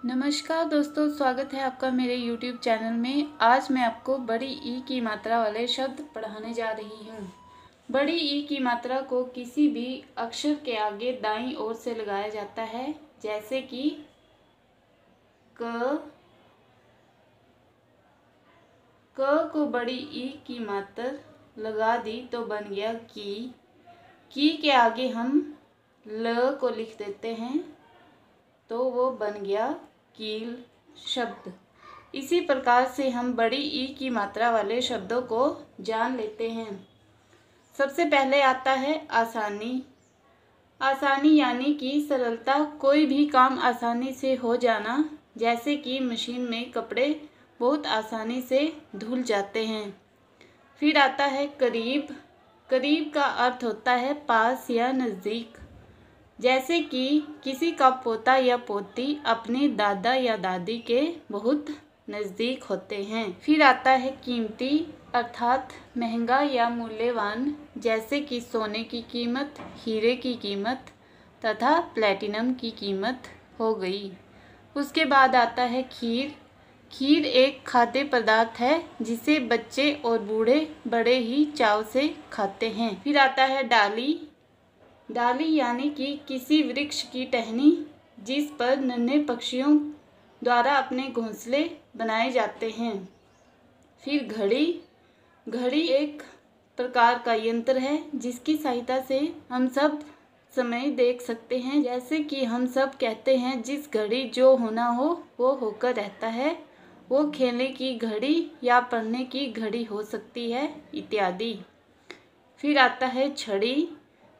नमस्कार दोस्तों, स्वागत है आपका मेरे YouTube चैनल में। आज मैं आपको बड़ी ई की मात्रा वाले शब्द पढ़ाने जा रही हूँ। बड़ी ई की मात्रा को किसी भी अक्षर के आगे दाईं ओर से लगाया जाता है, जैसे कि क को बड़ी ई की मात्रा लगा दी तो बन गया की के आगे हम ल को लिख देते हैं तो वो बन गया कील शब्द। इसी प्रकार से हम बड़ी ई की मात्रा वाले शब्दों को जान लेते हैं। सबसे पहले आता है आसानी। आसानी यानी कि सरलता, कोई भी काम आसानी से हो जाना, जैसे कि मशीन में कपड़े बहुत आसानी से धुल जाते हैं। फिर आता है करीब। करीब का अर्थ होता है पास या नज़दीक, जैसे कि किसी का पोता या पोती अपने दादा या दादी के बहुत नज़दीक होते हैं। फिर आता है कीमती, अर्थात महंगा या मूल्यवान, जैसे कि सोने की कीमत, हीरे की कीमत तथा प्लैटिनम की कीमत हो गई। उसके बाद आता है खीर। खीर एक खाद्य पदार्थ है जिसे बच्चे और बूढ़े बड़े ही चाव से खाते हैं। फिर आता है डाली। डाली यानी कि किसी वृक्ष की टहनी जिस पर नन्हे पक्षियों द्वारा अपने घोंसले बनाए जाते हैं। फिर घड़ी। घड़ी एक प्रकार का यंत्र है जिसकी सहायता से हम सब समय देख सकते हैं, जैसे कि हम सब कहते हैं जिस घड़ी जो होना हो वो होकर रहता है। वो खेलने की घड़ी या पढ़ने की घड़ी हो सकती है इत्यादि। फिर आता है छड़ी।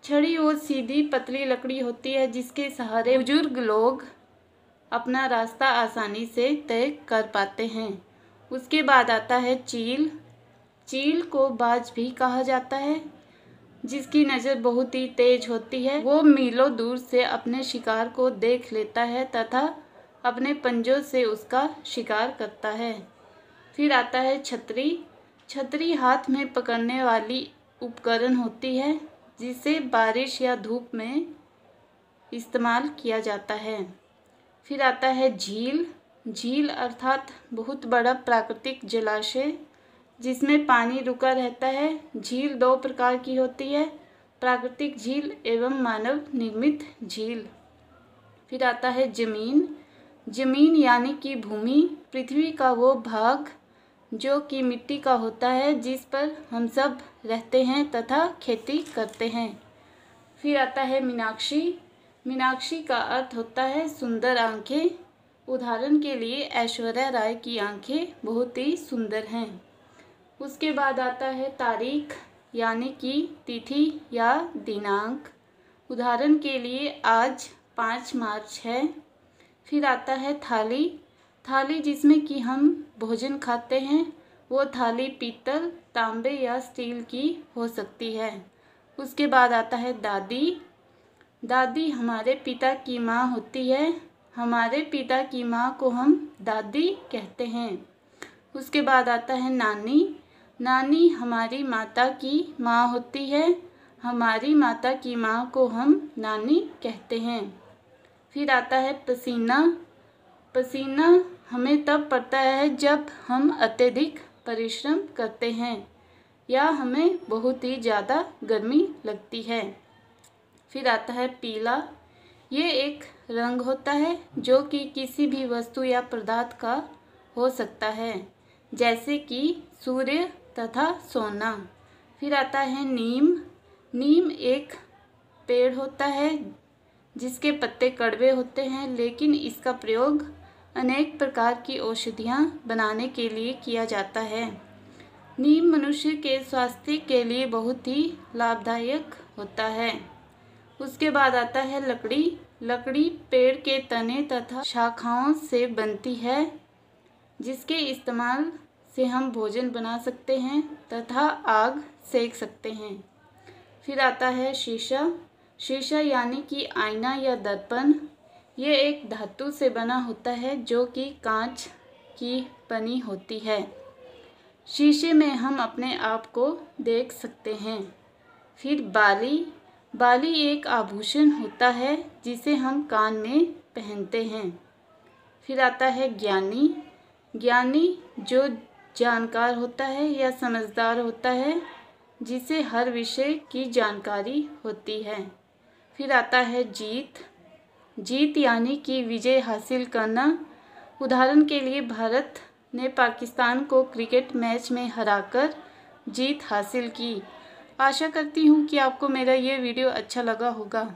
छड़ी वो सीधी पतली लकड़ी होती है जिसके सहारे बुजुर्ग लोग अपना रास्ता आसानी से तय कर पाते हैं। उसके बाद आता है चील। चील को बाज भी कहा जाता है, जिसकी नज़र बहुत ही तेज होती है। वो मीलों दूर से अपने शिकार को देख लेता है तथा अपने पंजों से उसका शिकार करता है। फिर आता है छतरी। छतरी हाथ में पकड़ने वाली उपकरण होती है जिसे बारिश या धूप में इस्तेमाल किया जाता है। फिर आता है झील। झील अर्थात बहुत बड़ा प्राकृतिक जलाशय जिसमें पानी रुका रहता है। झील दो प्रकार की होती है, प्राकृतिक झील एवं मानव निर्मित झील। फिर आता है जमीन। जमीन यानी कि भूमि, पृथ्वी का वो भाग जो कि मिट्टी का होता है जिस पर हम सब रहते हैं तथा खेती करते हैं। फिर आता है मीनाक्षी। मीनाक्षी का अर्थ होता है सुंदर आंखें। उदाहरण के लिए ऐश्वर्या राय की आंखें बहुत ही सुंदर हैं। उसके बाद आता है तारीख यानी कि तिथि या दिनांक। उदाहरण के लिए आज 5 मार्च है। फिर आता है थाली। थाली जिसमें कि हम भोजन खाते हैं, वो थाली पीतल, तांबे या स्टील की हो सकती है। उसके बाद आता है दादी। दादी हमारे पिता की माँ होती है। हमारे पिता की माँ को हम दादी कहते हैं। उसके बाद आता है नानी। नानी हमारी माता की माँ होती है। हमारी माता की माँ को हम नानी कहते हैं। फिर आता है पसीना। पसीना हमें तब पड़ता है जब हम अत्यधिक परिश्रम करते हैं या हमें बहुत ही ज़्यादा गर्मी लगती है। फिर आता है पीला। ये एक रंग होता है जो कि किसी भी वस्तु या पदार्थ का हो सकता है, जैसे कि सूर्य तथा सोना। फिर आता है नीम। नीम एक पेड़ होता है जिसके पत्ते कड़वे होते हैं, लेकिन इसका प्रयोग अनेक प्रकार की औषधियाँ बनाने के लिए किया जाता है। नीम मनुष्य के स्वास्थ्य के लिए बहुत ही लाभदायक होता है। उसके बाद आता है लकड़ी। लकड़ी पेड़ के तने तथा शाखाओं से बनती है जिसके इस्तेमाल से हम भोजन बना सकते हैं तथा आग सेक सकते हैं। फिर आता है शीशा। शीशा यानी कि आईना या दर्पण। ये एक धातु से बना होता है जो कि कांच की बनी होती है। शीशे में हम अपने आप को देख सकते हैं। फिर बाली। बाली एक आभूषण होता है जिसे हम कान में पहनते हैं। फिर आता है ज्ञानी। ज्ञानी जो जानकार होता है या समझदार होता है, जिसे हर विषय की जानकारी होती है। फिर आता है जीत। जीत यानी कि विजय हासिल करना। उदाहरण के लिए भारत ने पाकिस्तान को क्रिकेट मैच में हराकर जीत हासिल की। आशा करती हूँ कि आपको मेरा ये वीडियो अच्छा लगा होगा।